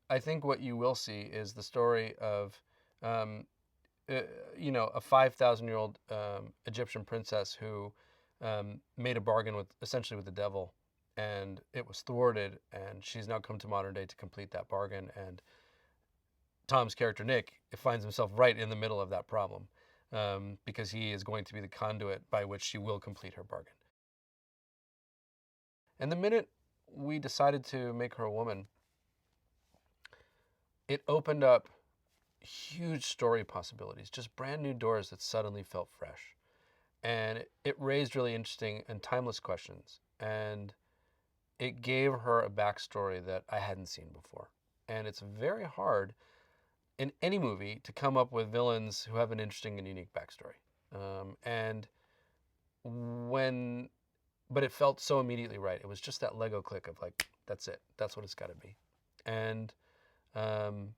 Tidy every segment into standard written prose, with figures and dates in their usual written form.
I think what you will see is the story of, um, a 5,000-year-old Egyptian princess who made a bargain with essentially with the devil, and it was thwarted, and she's now come to modern day to complete that bargain. And Tom's character Nick finds himself right in the middle of that problem, because he is going to be the conduit by which she will complete her bargain. And the minute we decided to make her a woman, it opened up huge story possibilities, just brand new doors that suddenly felt fresh. And it raised really interesting and timeless questions. And it gave her a backstory that I hadn't seen before. And it's very hard in any movie to come up with villains who have an interesting and unique backstory. And when, but it felt so immediately right. It was just that Lego click of like, that's it. That's what it's got to be. And um,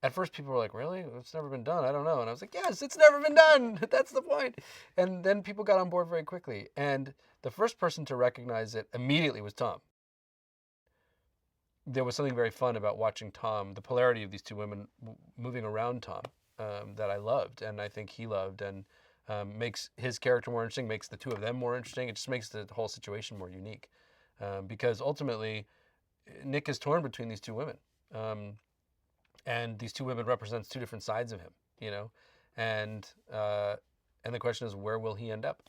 at first people were like, really? It's never been done. I don't know. And I was like, yes, it's never been done. That's the point. And then people got on board very quickly. And the first person to recognize it immediately was Tom. There was something very fun about watching Tom, the polarity of these two women moving around Tom, that I loved, and I think he loved, and makes his character more interesting, makes the two of them more interesting. It just makes the whole situation more unique, because ultimately Nick is torn between these two women, and these two women represents two different sides of him, and and the question is, where will he end up?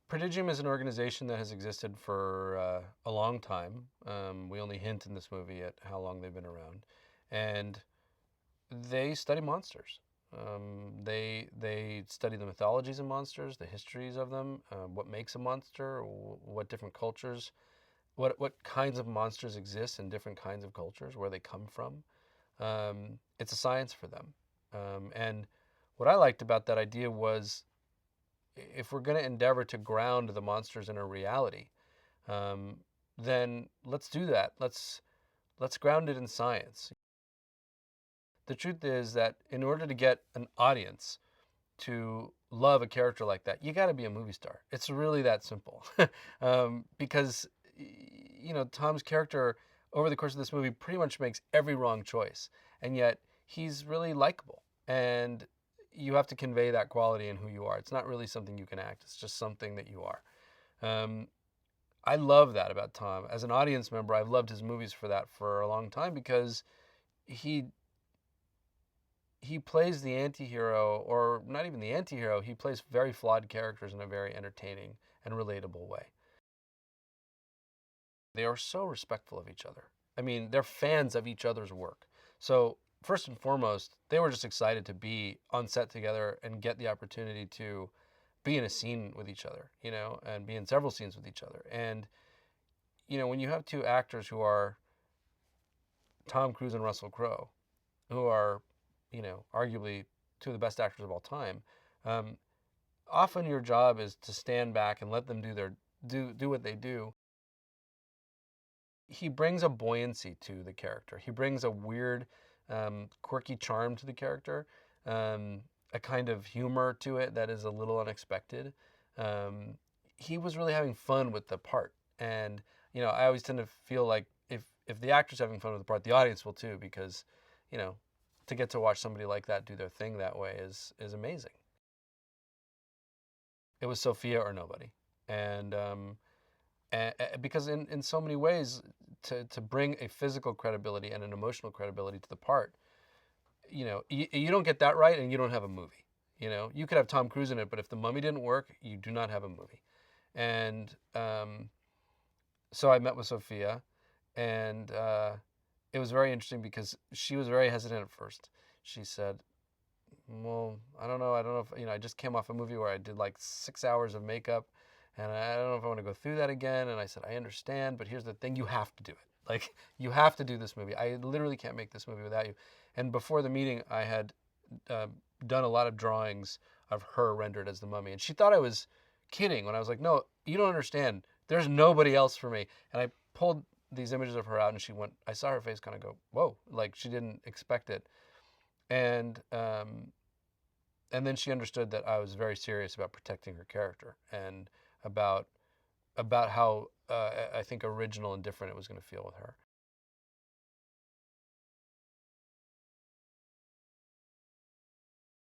Prodigium is an organization that has existed for a long time. We only hint in this movie at how long they've been around, and they study monsters. They study the mythologies of monsters, the histories of them, what makes a monster, what different cultures, what kinds of monsters exist in different kinds of cultures, where they come from. It's a science for them, and what I liked about that idea was, if we're going to endeavor to ground the monsters in a reality, then let's do that. Let's ground it in science. The truth is that in order to get an audience to love a character like that, you got to be a movie star. It's really that simple. Because Tom's character over the course of this movie pretty much makes every wrong choice, and yet he's really likable, and you have to convey that quality in who you are. It's not really something you can act. It's just something that you are. Um, I love that about Tom. As an audience member, I've loved his movies for that for a long time, because he he plays the anti-hero, or not even the anti-hero. He plays very flawed characters in a very entertaining and relatable way. They are so respectful of each other. I mean, they're fans of each other's work. So, first and foremost, they were just excited to be on set together and get the opportunity to be in a scene with each other, and be in several scenes with each other. And, when you have two actors who are Tom Cruise and Russell Crowe, who are, arguably two of the best actors of all time, um, often your job is to stand back and let them do what they do. He brings a buoyancy to the character. He brings a weird, quirky charm to the character, a kind of humor to it that is a little unexpected. Um, he was really having fun with the part, and I always tend to feel like if the actor's having fun with the part, the audience will too, because you know, to get to watch somebody like that do their thing that way is amazing. It was Sophia or nobody, and because in so many ways, to bring a physical credibility and an emotional credibility to the part, you don't get that right, and you don't have a movie. You could have Tom Cruise in it, but if the Mummy didn't work, you do not have a movie. And so I met with Sophia, and it was very interesting because she was very hesitant at first. She said, well, I don't know if, I just came off a movie where I did like 6 hours of makeup, and I don't know if I want to go through that again. And I said, I understand, but here's the thing, you have to do it. Like, you have to do this movie. I literally can't make this movie without you. And before the meeting, I had uh, done a lot of drawings of her rendered as the Mummy. And she thought I was kidding when I was like, no, you don't understand. There's nobody else for me. And I pulled these images of her out, and I saw her face kind of go, whoa, like she didn't expect it. And and then she understood that I was very serious about protecting her character, and about how I think original and different it was going to feel with her.